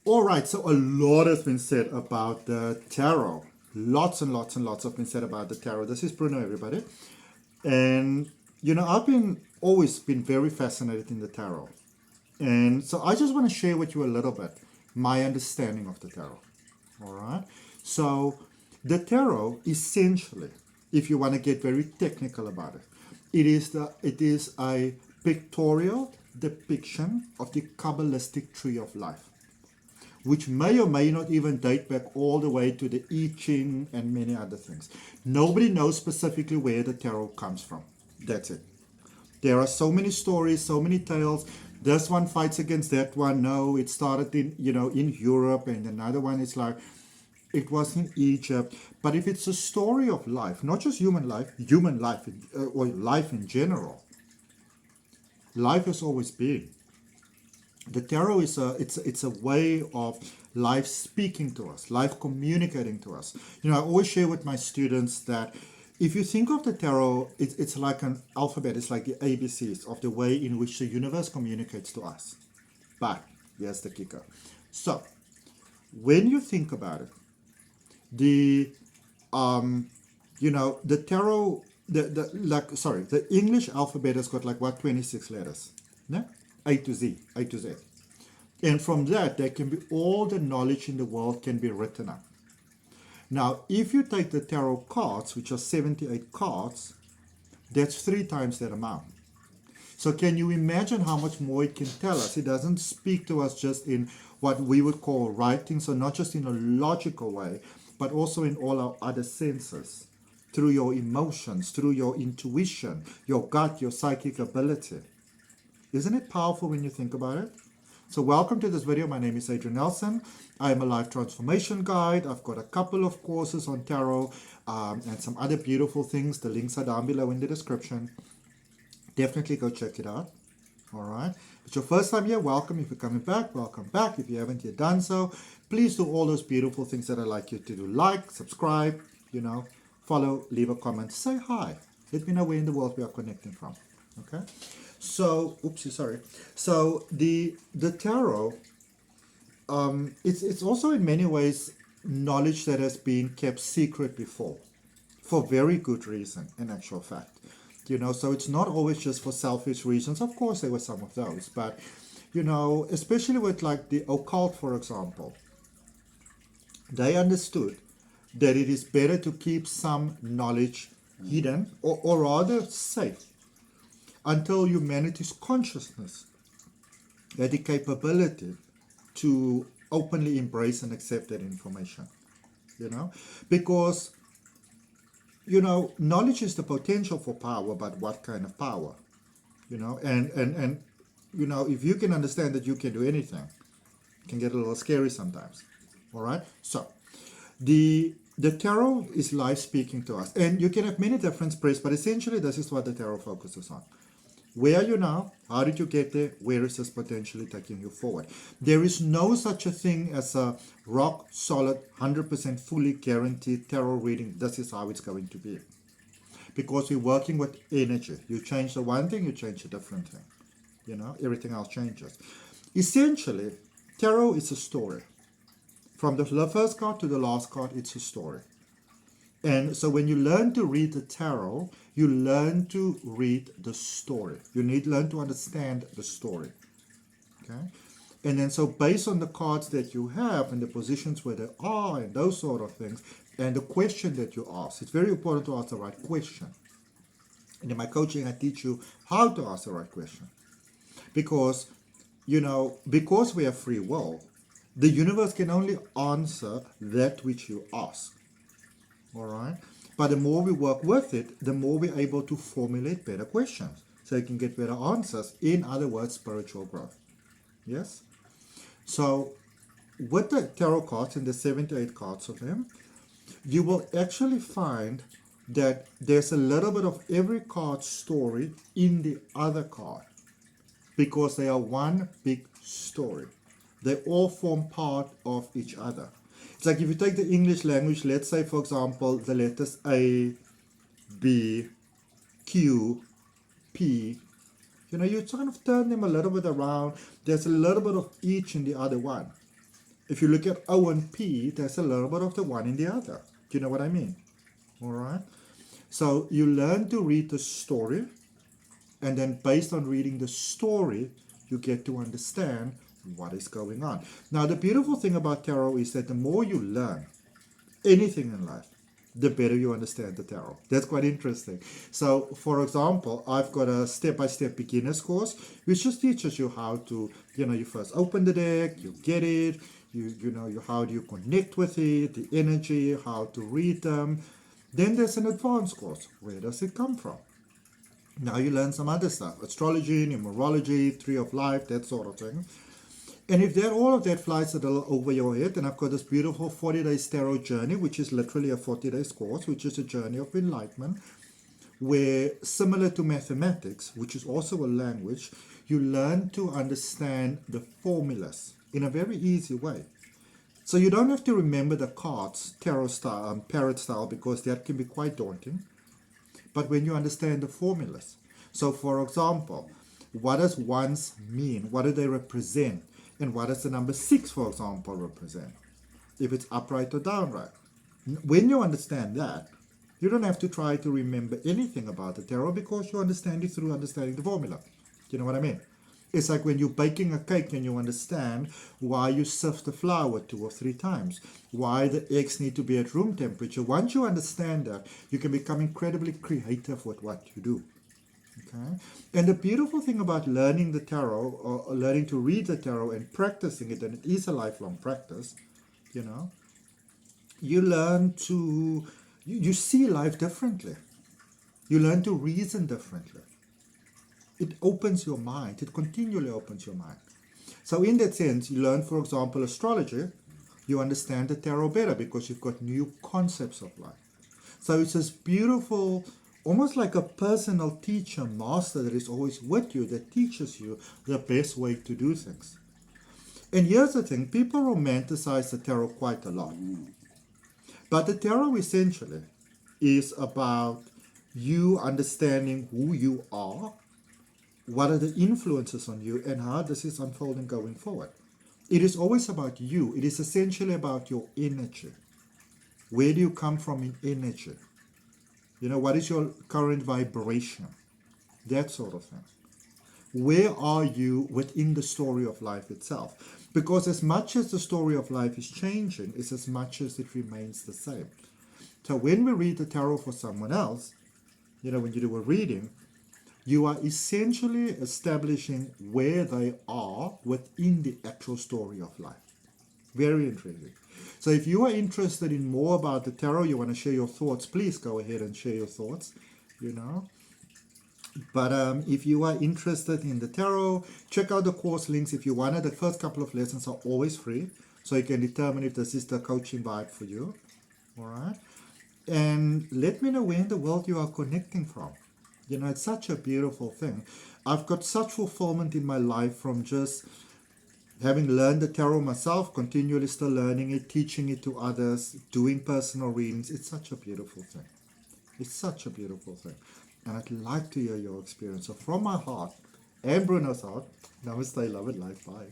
All right, so a lot has been said about the tarot. Lots and lots and lots have been said about the tarot. This is Bruno, everybody. And, I've always been very fascinated in the tarot. And so I just want to share with you a little bit my understanding of the tarot. All right. So the tarot, essentially, if you want to get very technical about it, it is a pictorial depiction of the Kabbalistic tree of life, which may or may not even date back all the way to the I Ching and many other things. Nobody knows specifically where the tarot comes from. That's it. There are so many stories, so many tales. This one fights against that one. No, it started in Europe, and another one is like it was in Egypt. But if it's a story of life, not just human life, or life in general, life has always been. The tarot is it's a way of life speaking to us, life communicating to us. I always share with my students that if you think of the tarot, it's like an alphabet. It's like the ABCs of the way in which the universe communicates to us. But here's the kicker. So when you think about it, the the tarot, the English alphabet has got 26 letters, yeah? A to Z. And from that, there can be all the knowledge in the world can be written up. Now, if you take the tarot cards, which are 78 cards, that's 3 times that amount. So can you imagine how much more it can tell us? It doesn't speak to us just in what we would call writing, so not just in a logical way, but also in all our other senses, through your emotions, through your intuition, your gut, your psychic ability. Isn't it powerful when you think about it? So welcome to this video. My name is Adrian Nelson. I am a life transformation guide. I've got a couple of courses on tarot and some other beautiful things. The links are down below in the description. Definitely go check it out. All right. If it's your first time here, welcome. If you're coming back, welcome back. If you haven't yet done so, please do all those beautiful things that I like you to do. Like, subscribe, follow, leave a comment, say hi. Let me know where in the world we are connecting from. Okay. So, oopsie, sorry. So the tarot, it's also in many ways knowledge that has been kept secret before, for very good reason, in actual fact. So it's not always just for selfish reasons. Of course, there were some of those, but especially with the occult, for example, they understood that it is better to keep some knowledge hidden, or rather safe, until humanity's consciousness had the capability to openly embrace and accept that information, because knowledge is the potential for power, but what kind of power, and if you can understand that you can do anything, it can get a little scary sometimes. All right, so the tarot is life speaking to us, and you can have many different spreads, but essentially this is what the tarot focuses on. Where are you now? How did you get there? Where is this potentially taking you forward? There is no such a thing as a rock solid, 100% fully guaranteed tarot reading. This is how it's going to be. Because we're working with energy. You change the one thing, you change a different thing. Everything else changes. Essentially, tarot is a story. From the first card to the last card, it's a story. And so when you learn to read the tarot, you learn to read the story. You need to learn to understand the story. Okay? And then so based on the cards that you have and the positions where they are and those sort of things, and the question that you ask, it's very important to ask the right question. And in my coaching, I teach you how to ask the right question. Because, because we have free will, the universe can only answer that which you ask. All right, but the more we work with it, the more we're able to formulate better questions, so you can get better answers. In other words, spiritual growth. Yes. So with the tarot cards and the 78 cards of them, you will actually find that there's a little bit of every card story in the other card, because they are one big story. They all form part of each other. It's like if you take the English language, let's say, for example, the letters A, B, Q, P, you kind of turn them a little bit around. There's a little bit of each in the other one. If you look at O and P, there's a little bit of the one in the other. Do you know what I mean? All right. So you learn to read the story, and then based on reading the story, you get to understand what is going on. Now, the beautiful thing about tarot is that the more you learn anything in life, the better you understand the tarot. That's quite interesting. So, for example, I've got a step-by-step beginner's course, which just teaches you how to, you first open the deck, you get it, how do you connect with it, the energy, how to read them. Then there's an advanced course. Where does it come from? Now you learn some other stuff, astrology, numerology, tree of life, that sort of thing. And if all of that flies a little over your head, then I've got this beautiful 40 days tarot journey, which is literally a 40 days course, which is a journey of enlightenment, where similar to mathematics, which is also a language, you learn to understand the formulas in a very easy way. So you don't have to remember the cards, tarot style, parrot style, because that can be quite daunting. But when you understand the formulas. So for example, what does ones mean? What do they represent? And what does the number 6, for example, represent? If it's upright or downright. When you understand that, you don't have to try to remember anything about the tarot because you understand it through understanding the formula. You know what I mean? It's like when you're baking a cake and you understand why you sift the flour 2 or 3 times, why the eggs need to be at room temperature. Once you understand that, you can become incredibly creative with what you do. Okay? And the beautiful thing about learning the tarot, or learning to read the tarot and practicing it, and it is a lifelong practice, you learn to, you see life differently. You learn to reason differently. It opens your mind. It continually opens your mind. So in that sense, you learn, for example, astrology. You understand the tarot better because you've got new concepts of life. So it's this beautiful, almost like a personal teacher, master that is always with you, that teaches you the best way to do things. And here's the thing, people romanticize the tarot quite a lot. But the tarot essentially is about you understanding who you are, what are the influences on you, and how this is unfolding going forward. It is always about you. It is essentially about your energy. Where do you come from in energy? What is your current vibration? That sort of thing. Where are you within the story of life itself? Because as much as the story of life is changing, it's as much as it remains the same. So when we read the tarot for someone else, when you do a reading, you are essentially establishing where they are within the actual story of life. Very intriguing. So if you are interested in more about the tarot, you want to share your thoughts, please go ahead and share your thoughts, But if you are interested in the tarot, check out the course links. If you want it, the first couple of lessons are always free. So you can determine if this is the coaching vibe for you. All right. And let me know where in the world you are connecting from. It's such a beautiful thing. I've got such fulfillment in my life from just having learned the tarot myself, continually still learning it, teaching it to others, doing personal readings. It's such a beautiful thing. It's such a beautiful thing. And I'd like to hear your experience. So from my heart and Bruno's heart, namaste, love it, life, bye.